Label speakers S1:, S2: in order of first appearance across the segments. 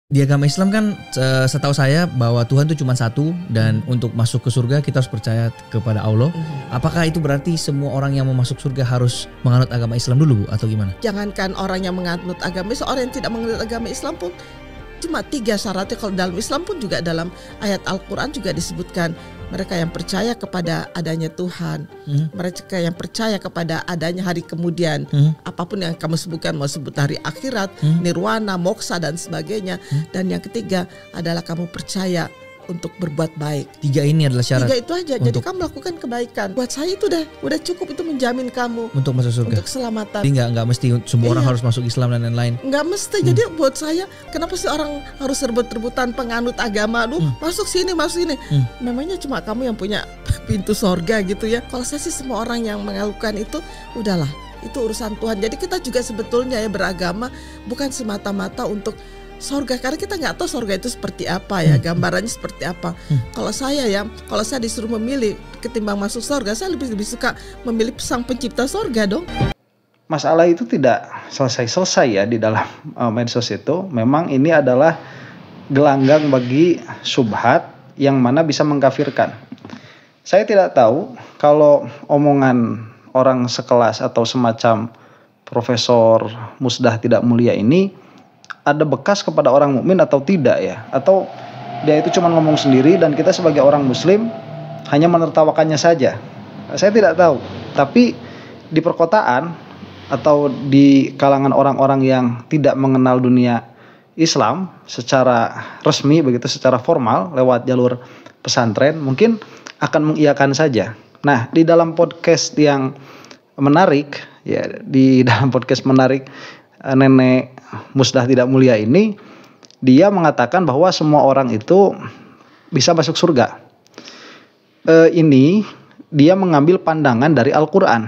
S1: Di agama Islam kan setahu saya bahwa Tuhan itu cuma satu dan untuk masuk ke surga kita harus percaya kepada Allah. Apakah itu berarti semua orang yang mau masuk surga harus menganut agama Islam dulu, Bu, atau gimana?
S2: Jangankan orang yang menganut agama Islam, orang yang tidak menganut agama Islam pun cuma 3 syaratnya. Kalau dalam Islam pun juga dalam ayat Al-Quran juga disebutkan mereka yang percaya kepada adanya Tuhan, mereka yang percaya kepada adanya hari kemudian, apapun yang kamu sebutkan, mau sebut hari akhirat, nirwana, moksa dan sebagainya. Dan yang ketiga adalah kamu percaya untuk berbuat baik.
S1: 3 ini adalah syarat.
S2: 3 itu aja. Jadi kamu melakukan kebaikan. Buat saya itu udah cukup, itu menjamin kamu
S1: untuk masuk surga.
S2: Untuk keselamatan.
S1: Jadi nggak mesti semua orang harus masuk Islam dan lain-lain.
S2: Nggak mesti. Jadi buat saya, kenapa sih orang harus rebut-rebutan penganut agama? Masuk sini, masuk sini. Memangnya cuma kamu yang punya pintu sorga gitu ya? Kalau saya sih semua orang yang mengalukan itu, udahlah, itu urusan Tuhan. Jadi kita juga sebetulnya ya beragama bukan semata-mata untuk sorga, karena kita nggak tahu sorga itu seperti apa ya, gambarannya seperti apa. Kalau saya disuruh memilih ketimbang masuk sorga, saya lebih suka memilih sang pencipta sorga dong.
S3: Masalah itu tidak selesai ya di dalam medsos itu. Memang ini adalah gelanggang bagi syubhat yang mana bisa mengkafirkan. Saya tidak tahu kalau omongan orang sekelas atau semacam Profesor Musdah Tidak Mulia ini ada bekas kepada orang mukmin atau tidak ya, atau dia itu cuma ngomong sendiri dan kita sebagai orang muslim hanya menertawakannya saja. Saya tidak tahu. Tapi di perkotaan atau di kalangan orang-orang yang tidak mengenal dunia Islam secara resmi begitu, secara formal lewat jalur pesantren, mungkin akan mengiyakan saja. Nah, di dalam podcast yang menarik ya, di dalam podcast menarik Nenek Musdah Tidak Mulia ini, dia mengatakan bahwa semua orang itu bisa masuk surga. Ini dia mengambil pandangan dari Al-Quran.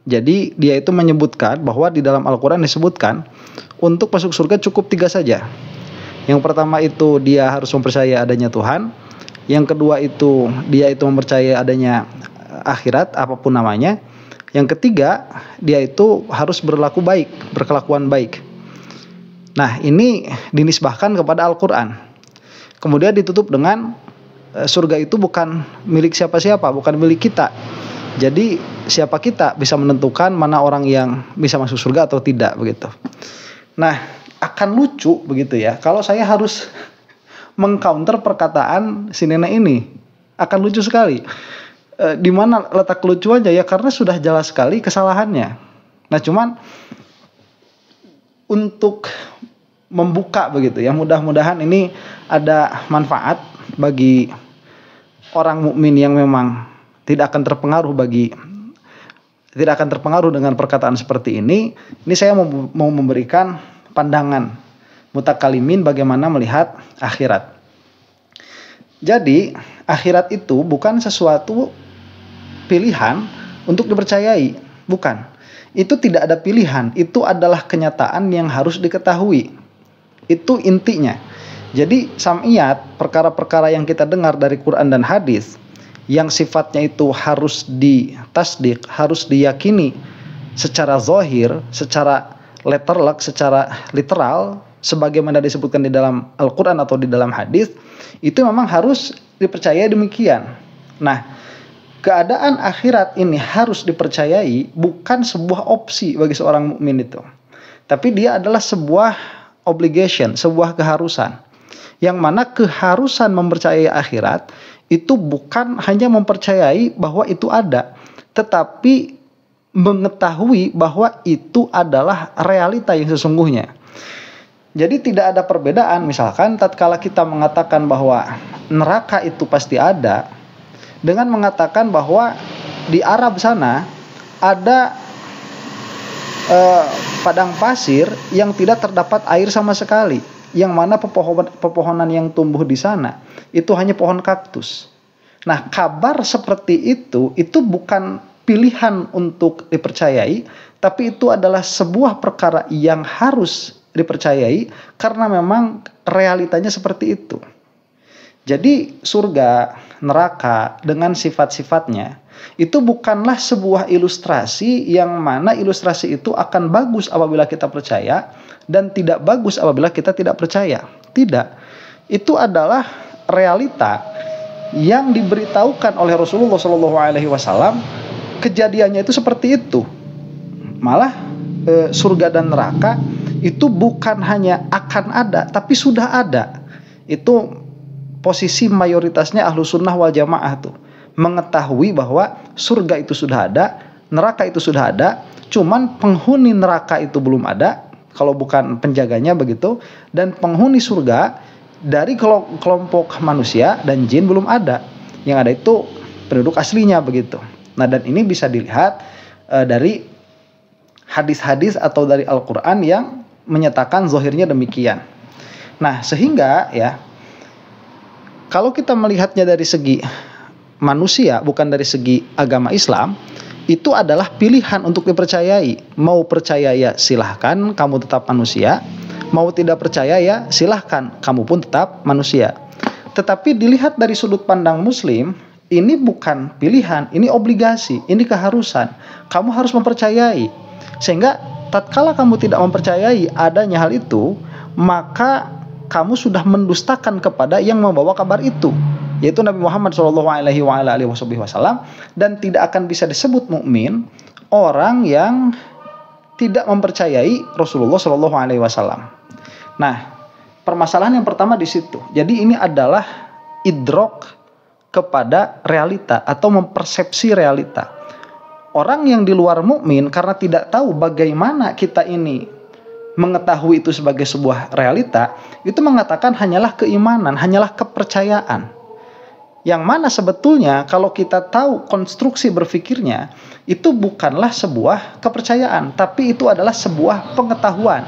S3: Jadi dia itu menyebutkan bahwa di dalam Al-Quran disebutkan untuk masuk surga cukup 3 saja. Yang pertama itu dia harus mempercayai adanya Tuhan. Yang kedua itu dia itu mempercayai adanya akhirat apapun namanya. Yang ketiga, dia itu harus berkelakuan baik. Nah, ini dinisbahkan kepada Al-Quran. Kemudian ditutup dengan surga itu bukan milik siapa-siapa, bukan milik kita. Jadi siapa kita bisa menentukan mana orang yang bisa masuk surga atau tidak begitu. Nah, akan lucu begitu ya kalau saya harus mengcounter perkataan si nenek ini. Akan lucu sekali. Di mana letak kelucuannya ya, karena sudah jelas sekali kesalahannya. Nah, cuman untuk membuka begitu ya, mudah-mudahan ini ada manfaat bagi orang mukmin yang memang tidak akan terpengaruh dengan perkataan seperti ini. Ini saya mau memberikan pandangan mutakalimin bagaimana melihat akhirat. Jadi akhirat itu bukan sesuatu pilihan untuk dipercayai, bukan. Itu tidak ada pilihan, itu adalah kenyataan yang harus diketahui. Itu intinya. Jadi sam'iyat, perkara-perkara yang kita dengar dari Quran dan hadis yang sifatnya itu harus ditasdik, harus diyakini secara zahir, secara letterlek, secara literal sebagaimana disebutkan di dalam Al-Quran atau di dalam hadis, itu memang harus dipercayai demikian. Nah, keadaan akhirat ini harus dipercayai bukan sebuah opsi bagi seorang mukmin itu. Tapi dia adalah sebuah obligation, sebuah keharusan. Yang mana keharusan mempercayai akhirat itu bukan hanya mempercayai bahwa itu ada, tetapi mengetahui bahwa itu adalah realita yang sesungguhnya. Jadi tidak ada perbedaan misalkan tatkala kita mengatakan bahwa neraka itu pasti ada, dengan mengatakan bahwa di Arab sana ada padang pasir yang tidak terdapat air sama sekali, yang mana pepohonan yang tumbuh di sana itu hanya pohon kaktus. Nah, kabar seperti itu bukan pilihan untuk dipercayai, tapi itu adalah sebuah perkara yang harus dipercayai karena memang realitanya seperti itu. Jadi surga, neraka dengan sifat-sifatnya itu bukanlah sebuah ilustrasi yang mana ilustrasi itu akan bagus apabila kita percaya dan tidak bagus apabila kita tidak percaya. Tidak. Itu adalah realita yang diberitahukan oleh Rasulullah SAW. Kejadiannya itu seperti itu. Malah surga dan neraka itu bukan hanya akan ada, tapi sudah ada. Itu posisi mayoritasnya ahlu sunnah wal jamaah tuh, mengetahui bahwa surga itu sudah ada, neraka itu sudah ada, cuman penghuni neraka itu belum ada, kalau bukan penjaganya begitu, dan penghuni surga dari kelompok manusia dan jin belum ada. Yang ada itu penduduk aslinya begitu. Nah, dan ini bisa dilihat dari hadis-hadis atau dari Al-Quran yang menyatakan zahirnya demikian. Nah, sehingga ya, kalau kita melihatnya dari segi manusia, bukan dari segi agama Islam, itu adalah pilihan untuk dipercayai. Mau percaya ya silahkan, kamu tetap manusia. Mau tidak percaya ya silahkan, kamu pun tetap manusia. Tetapi dilihat dari sudut pandang Muslim, ini bukan pilihan, ini obligasi, ini keharusan. Kamu harus mempercayai. Sehingga tatkala kamu tidak mempercayai adanya hal itu, maka kamu sudah mendustakan kepada yang membawa kabar itu, yaitu Nabi Muhammad SAW. Dan tidak akan bisa disebut mukmin orang yang tidak mempercayai Rasulullah SAW. Nah, permasalahan yang pertama di situ. Jadi ini adalah idrok kepada realita atau mempersepsi realita. Orang yang di luar mukmin karena tidak tahu bagaimana kita ini mengetahui itu sebagai sebuah realita, itu mengatakan hanyalah keimanan, hanyalah kepercayaan. Yang mana sebetulnya kalau kita tahu konstruksi berpikirnya, itu bukanlah sebuah kepercayaan, tapi itu adalah sebuah pengetahuan.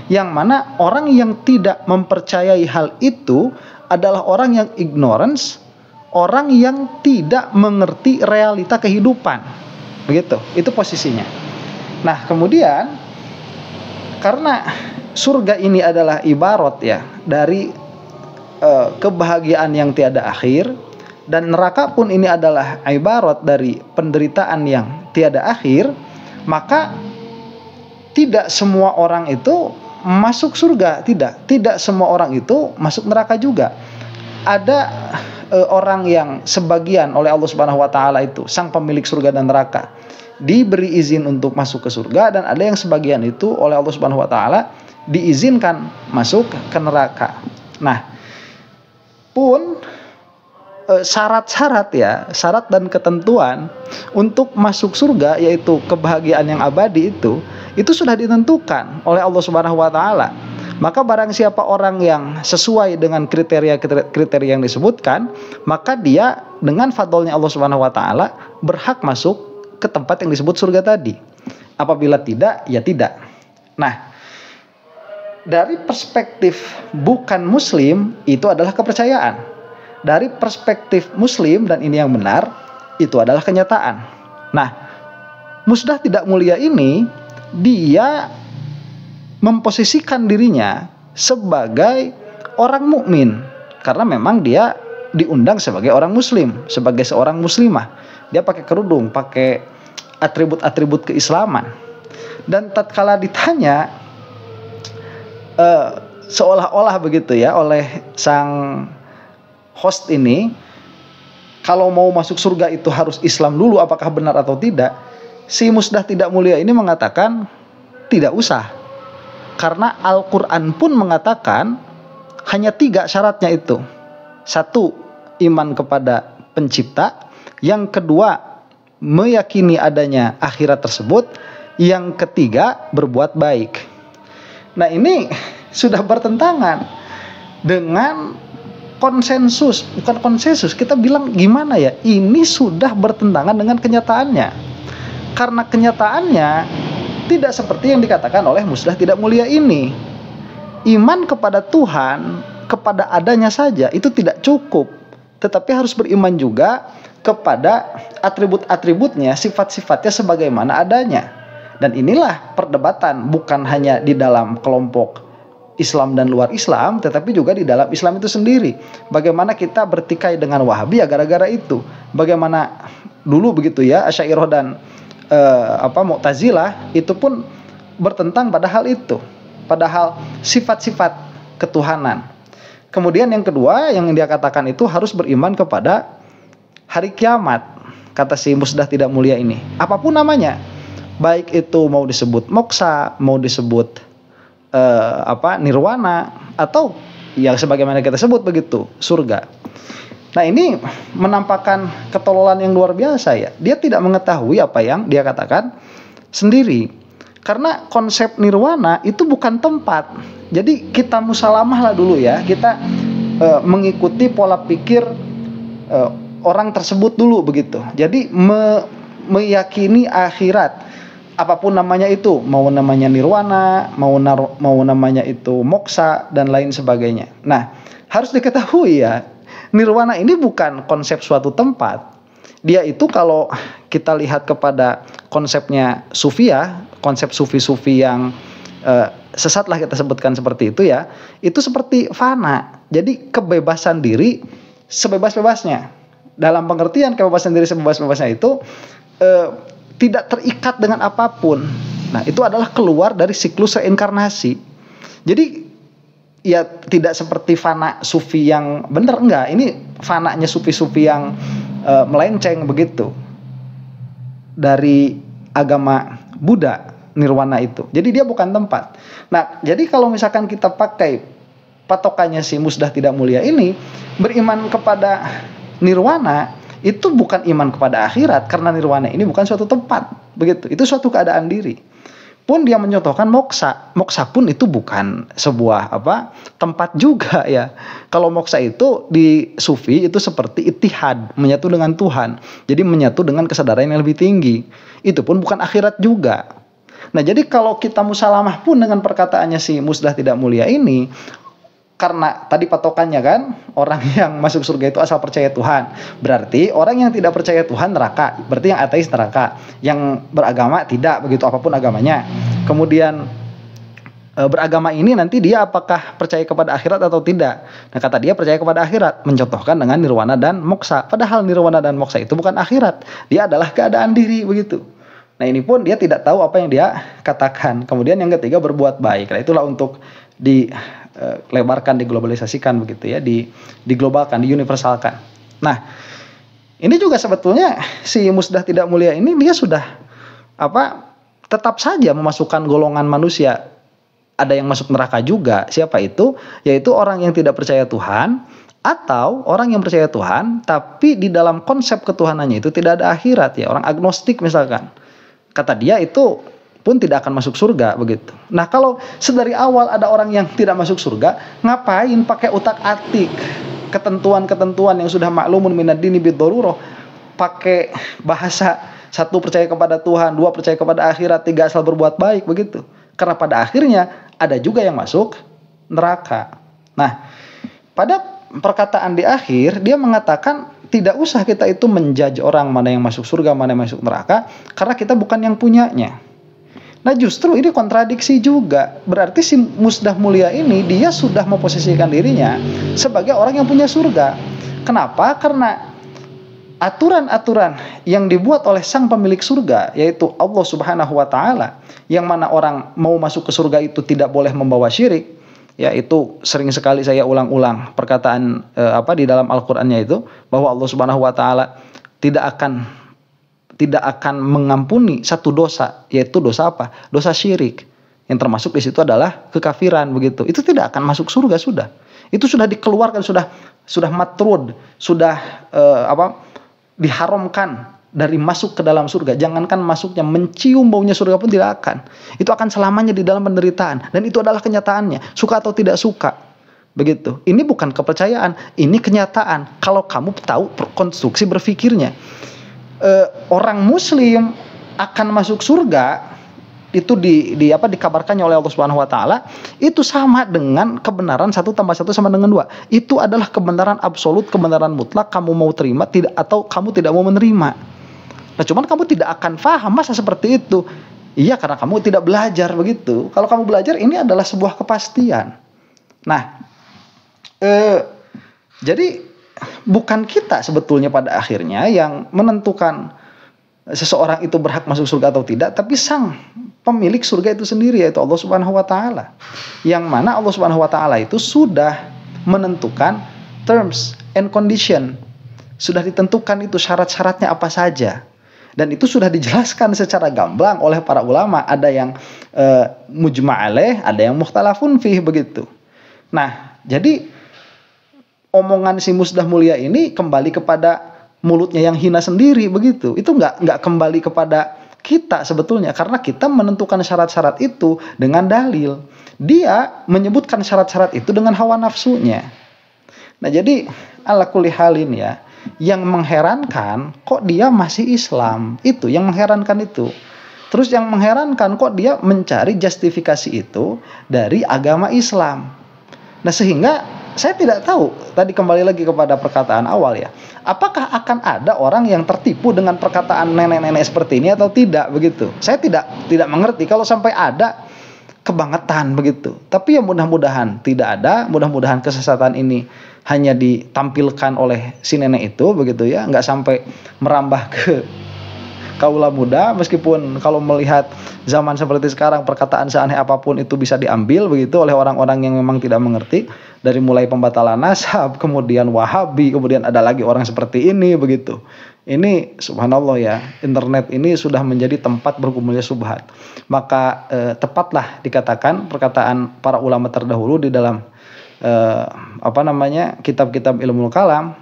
S3: Yang mana orang yang tidak mempercayai hal itu adalah orang yang ignorance, orang yang tidak mengerti realita kehidupan. Begitu, itu posisinya. Nah, kemudian karena surga ini adalah ibarat ya dari kebahagiaan yang tiada akhir, dan neraka pun ini adalah ibarat dari penderitaan yang tiada akhir, maka tidak semua orang itu masuk surga, tidak semua orang itu masuk neraka juga. Ada orang yang sebagian oleh Allah Subhanahu wa taala itu sang pemilik surga dan neraka diberi izin untuk masuk ke surga, dan ada yang sebagian itu oleh Allah Subhanahu wa taala diizinkan masuk ke neraka. Nah, pun syarat-syarat ya, syarat dan ketentuan untuk masuk surga, yaitu kebahagiaan yang abadi itu sudah ditentukan oleh Allah Subhanahu wa taala. Maka barang siapa orang yang sesuai dengan kriteria yang disebutkan, maka dia dengan fadlnya Allah Subhanahu wa taala berhak masuk ke tempat yang disebut surga tadi. Apabila tidak, ya tidak. Nah, dari perspektif bukan muslim itu adalah kepercayaan. Dari perspektif muslim, dan ini yang benar, itu adalah kenyataan. Nah, musdah tidak mulia ini, dia memposisikan dirinya sebagai orang mukmin karena memang dia diundang sebagai orang muslim, sebagai seorang muslimah. Dia pakai kerudung, pakai atribut-atribut keislaman. Dan tatkala ditanya seolah-olah begitu ya oleh sang host ini, kalau mau masuk surga itu harus Islam dulu, apakah benar atau tidak? Si musdah tidak mulia ini mengatakan tidak usah. Karena Al-Quran pun mengatakan hanya 3 syaratnya itu. 1, iman kepada pencipta. Yang kedua, meyakini adanya akhirat tersebut. Yang ketiga, berbuat baik. Nah, ini sudah bertentangan dengan konsensus. Bukan konsensus, kita bilang gimana ya, ini sudah bertentangan dengan kenyataannya. Karena kenyataannya tidak seperti yang dikatakan oleh musdah tidak mulia ini. Iman kepada Tuhan, kepada adanya saja itu tidak cukup, tetapi harus beriman juga kepada atribut-atributnya, sifat-sifatnya sebagaimana adanya. Dan inilah perdebatan, bukan hanya di dalam kelompok Islam dan luar Islam, tetapi juga di dalam Islam itu sendiri. Bagaimana kita bertikai dengan Wahabi ya gara-gara itu. Bagaimana dulu begitu ya Asy'ariyah dan Mu'tazilah itu pun bertentang pada hal itu, padahal sifat-sifat ketuhanan, Kemudian yang kedua yang dia katakan itu harus beriman kepada hari kiamat. Kata si Musdah tidak mulia ini, apapun namanya, baik itu mau disebut moksa, mau disebut nirwana, atau yang sebagaimana kita sebut begitu, surga. Nah ini menampakkan ketololan yang luar biasa ya. Dia tidak mengetahui apa yang dia katakan sendiri. Karena konsep nirwana itu bukan tempat. Jadi kita musalamah lah dulu ya. Kita mengikuti pola pikir orang tersebut dulu begitu. Jadi meyakini akhirat, apapun namanya itu, mau namanya nirwana, mau namanya itu moksa dan lain sebagainya. Nah, harus diketahui ya, nirwana ini bukan konsep suatu tempat. Dia itu kalau kita lihat kepada konsepnya sufiyah, konsep sufi-sufi yang sesat lah kita sebutkan seperti itu ya, itu seperti fana. Jadi kebebasan diri sebebas-bebasnya. Dalam pengertian kebebasan diri sebebas-bebasnya itu tidak terikat dengan apapun. Nah, itu adalah keluar dari siklus reinkarnasi. Jadi ya tidak seperti fana sufi yang benar, enggak. Ini fananya sufi-sufi yang melenceng begitu dari agama Buddha, nirwana itu. Jadi dia bukan tempat. Nah, jadi kalau misalkan kita pakai patokannya si Musdah tidak mulia ini, beriman kepada nirwana itu bukan iman kepada akhirat, karena nirwana ini bukan suatu tempat, begitu. Itu suatu keadaan diri. Pun dia mencontohkan moksa. Moksa pun itu bukan sebuah tempat juga ya. Kalau moksa itu di sufi itu seperti ittihad, menyatu dengan Tuhan. Jadi menyatu dengan kesadaran yang lebih tinggi. Itu pun bukan akhirat juga. Nah, jadi kalau kita musalamah pun dengan perkataannya si Musdah tidak mulia ini, karena tadi patokannya kan, orang yang masuk surga itu asal percaya Tuhan. Berarti orang yang tidak percaya Tuhan neraka. Berarti yang ateis neraka. Yang beragama tidak, begitu apapun agamanya. Kemudian beragama ini nanti dia apakah percaya kepada akhirat atau tidak. Nah, kata dia percaya kepada akhirat, mencontohkan dengan nirwana dan moksa. Padahal nirwana dan moksa itu bukan akhirat. Dia adalah keadaan diri, begitu. Nah, ini pun dia tidak tahu apa yang dia katakan. Kemudian yang ketiga, berbuat baik. Nah, itulah untuk dilebarkan, diglobalisasikan begitu ya, diglobalkan, diuniversalkan. Nah, ini juga sebetulnya si Musdah tidak mulia ini dia sudah tetap saja memasukkan golongan manusia. Ada yang masuk neraka juga. Siapa itu? Yaitu orang yang tidak percaya Tuhan, atau orang yang percaya Tuhan tapi di dalam konsep ketuhanannya itu tidak ada akhirat ya, orang agnostik misalkan. Kata dia itu pun tidak akan masuk surga begitu. Nah, kalau sedari awal ada orang yang tidak masuk surga, ngapain pakai utak-atik ketentuan-ketentuan yang sudah maklumun minad dini bid-darurah, pakai bahasa satu percaya kepada Tuhan, dua percaya kepada akhirat, tiga asal berbuat baik begitu. Karena pada akhirnya ada juga yang masuk neraka. Nah, pada perkataan di akhir dia mengatakan tidak usah kita itu menjudge orang mana yang masuk surga, mana yang masuk neraka, karena kita bukan yang punyanya. Nah, justru ini kontradiksi juga. Berarti si Musdah mulia ini dia sudah memposisikan dirinya sebagai orang yang punya surga. Kenapa? Karena aturan-aturan yang dibuat oleh sang pemilik surga, yaitu Allah Subhanahu wa taala, yang mana orang mau masuk ke surga itu tidak boleh membawa syirik. Ya, itu sering sekali saya ulang-ulang perkataan di dalam Al-Qur'annya itu, bahwa Allah Subhanahu wa taala tidak akan mengampuni satu dosa, yaitu dosa apa? Dosa syirik. Yang termasuk di situ adalah kekafiran begitu. Itu tidak akan masuk surga sudah. Itu sudah dikeluarkan, sudah matrud, sudah diharamkan dari masuk ke dalam surga. Jangankan masuknya, mencium baunya surga pun tidak akan. Itu akan selamanya di dalam penderitaan, dan itu adalah kenyataannya, suka atau tidak suka. Begitu. Ini bukan kepercayaan, ini kenyataan. Kalau kamu tahu konstruksi berpikirnya. Orang muslim akan masuk surga itu dikabarkannya oleh Allah Subhanahu wa taala itu sama dengan kebenaran 1 + 1 sama dengan 2. Itu adalah kebenaran absolut, kebenaran mutlak, kamu mau terima tidak atau kamu tidak mau menerima. Nah, cuman kamu tidak akan paham masa seperti itu. Iya, karena kamu tidak belajar begitu. Kalau kamu belajar, ini adalah sebuah kepastian. Nah, jadi bukan kita sebetulnya pada akhirnya yang menentukan seseorang itu berhak masuk surga atau tidak, tapi sang pemilik surga itu sendiri, yaitu Allah Subhanahu wa taala. Yang mana Allah Subhanahu wa taala itu sudah menentukan terms and condition. Sudah ditentukan itu syarat-syaratnya apa saja. Dan itu sudah dijelaskan secara gamblang oleh para ulama. Ada yang mujma' alaih, ada yang mukhtalafun fih begitu. Nah, jadi omongan si Musdah Mulia ini kembali kepada mulutnya yang hina sendiri begitu. Itu nggak kembali kepada kita sebetulnya, karena kita menentukan syarat-syarat itu dengan dalil. Dia menyebutkan syarat-syarat itu dengan hawa nafsunya. Nah, jadi ala kulli halin ya, yang mengherankan kok dia masih Islam, itu yang mengherankan itu. Terus yang mengherankan kok dia mencari justifikasi itu dari agama Islam. Nah, sehingga saya tidak tahu, tadi kembali lagi kepada perkataan awal ya, apakah akan ada orang yang tertipu dengan perkataan nenek-nenek seperti ini atau tidak begitu. Saya tidak mengerti kalau sampai ada kebangetan begitu. Tapi ya mudah-mudahan tidak ada, mudah-mudahan kesesatan ini hanya ditampilkan oleh si nenek itu begitu ya, nggak sampai merambah ke kaula muda. Meskipun kalau melihat zaman seperti sekarang perkataan seaneh apapun itu bisa diambil begitu oleh orang-orang yang memang tidak mengerti, dari mulai pembatalan nasab, kemudian Wahabi, kemudian ada lagi orang seperti ini begitu. Ini subhanallah ya, internet ini sudah menjadi tempat bergumulnya subhat. Maka tepatlah dikatakan perkataan para ulama terdahulu di dalam kitab-kitab ilmu kalam.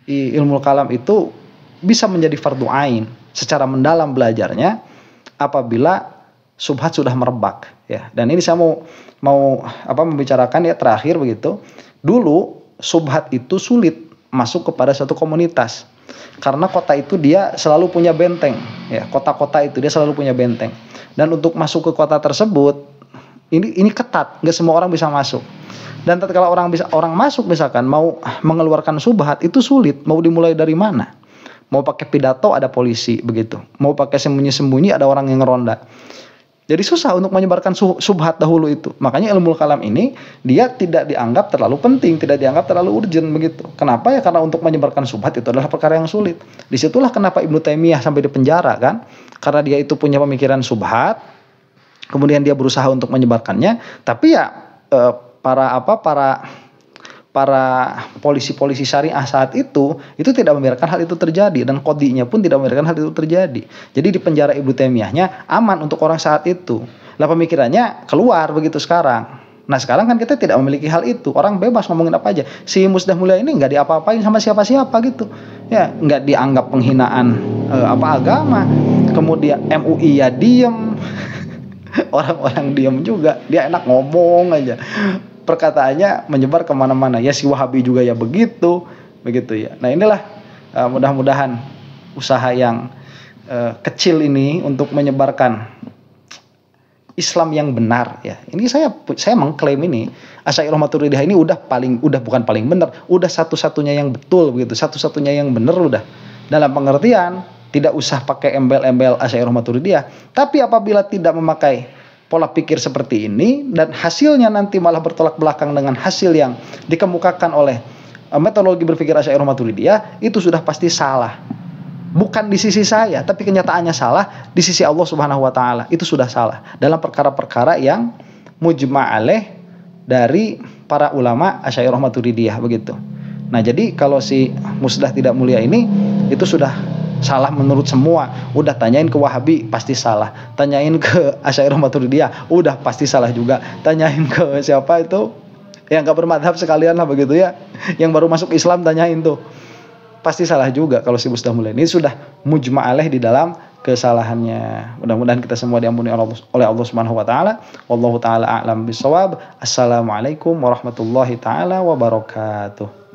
S3: Ilmu kalam itu bisa menjadi fardu ain secara mendalam belajarnya apabila subhat sudah merebak ya. Dan ini saya mau membicarakan ya terakhir begitu. Dulu subhat itu sulit masuk kepada satu komunitas. Karena kota itu dia selalu punya benteng ya, kota-kota itu dia selalu punya benteng. Dan untuk masuk ke kota tersebut ini ketat, nggak semua orang bisa masuk. Dan tatkala orang masuk misalkan mau mengeluarkan subhat itu sulit, mau dimulai dari mana? Mau pakai pidato ada polisi begitu, mau pakai sembunyi-sembunyi ada orang yang ngeronda. Jadi susah untuk menyebarkan subhat dahulu itu. Makanya ilmu kalam ini dia tidak dianggap terlalu penting, tidak dianggap terlalu urgent begitu. Kenapa ya? Karena untuk menyebarkan subhat itu adalah perkara yang sulit. Disitulah kenapa Ibnu Taimiyah sampai dipenjara kan? Karena dia itu punya pemikiran subhat, kemudian dia berusaha untuk menyebarkannya. Tapi ya para polisi-polisi syariah saat itu tidak membiarkan hal itu terjadi, dan qadhinya pun tidak membiarkan hal itu terjadi. Jadi di penjara Ibnu Taimiyahnya aman untuk orang saat itu. Lah pemikirannya keluar begitu sekarang. Nah sekarang kan kita tidak memiliki hal itu. Orang bebas ngomongin apa aja. Si Musdah Mulia ini nggak diapa-apain sama siapa-siapa gitu. Ya nggak dianggap penghinaan agama. Kemudian MUI ya diem. Orang-orang diem juga. Dia enak ngomong aja. Perkataannya menyebar kemana-mana. Ya si Wahabi juga ya begitu ya. Nah inilah mudah-mudahan usaha yang kecil ini untuk menyebarkan Islam yang benar ya. Ini saya mengklaim ini Asy'ariyah Maturidiyah ini udah bukan paling benar, udah satu-satunya yang betul begitu, satu-satunya yang benar udah. Dalam pengertian tidak usah pakai embel-embel Asy'ariyah Maturidiyah, tapi apabila tidak memakai pola pikir seperti ini dan hasilnya nanti malah bertolak belakang dengan hasil yang dikemukakan oleh metodologi berpikir Asy'ariyah Maturidiyah, itu sudah pasti salah. Bukan di sisi saya, tapi kenyataannya salah di sisi Allah Subhanahu wa taala. Itu sudah salah dalam perkara-perkara yang mujma' alaih dari para ulama Asy'ariyah Maturidiyah begitu. Nah, jadi kalau si Musdah tidak mulia ini itu sudah salah menurut semua. Udah tanyain ke Wahabi pasti salah, tanyain ke Asy'ariyah Maturidiyah udah pasti salah juga, tanyain ke siapa itu yang enggak bermadhab sekalian lah begitu ya, yang baru masuk Islam tanyain tuh pasti salah juga. Kalau si Musdah Mulia ini sudah mujma' alaih di dalam kesalahannya. Mudah-mudahan kita semua diampuni oleh Allah Subhanahu wa taala. Wallahu taala a'lam bissawab. Assalamualaikum warahmatullahi taala wabarakatuh.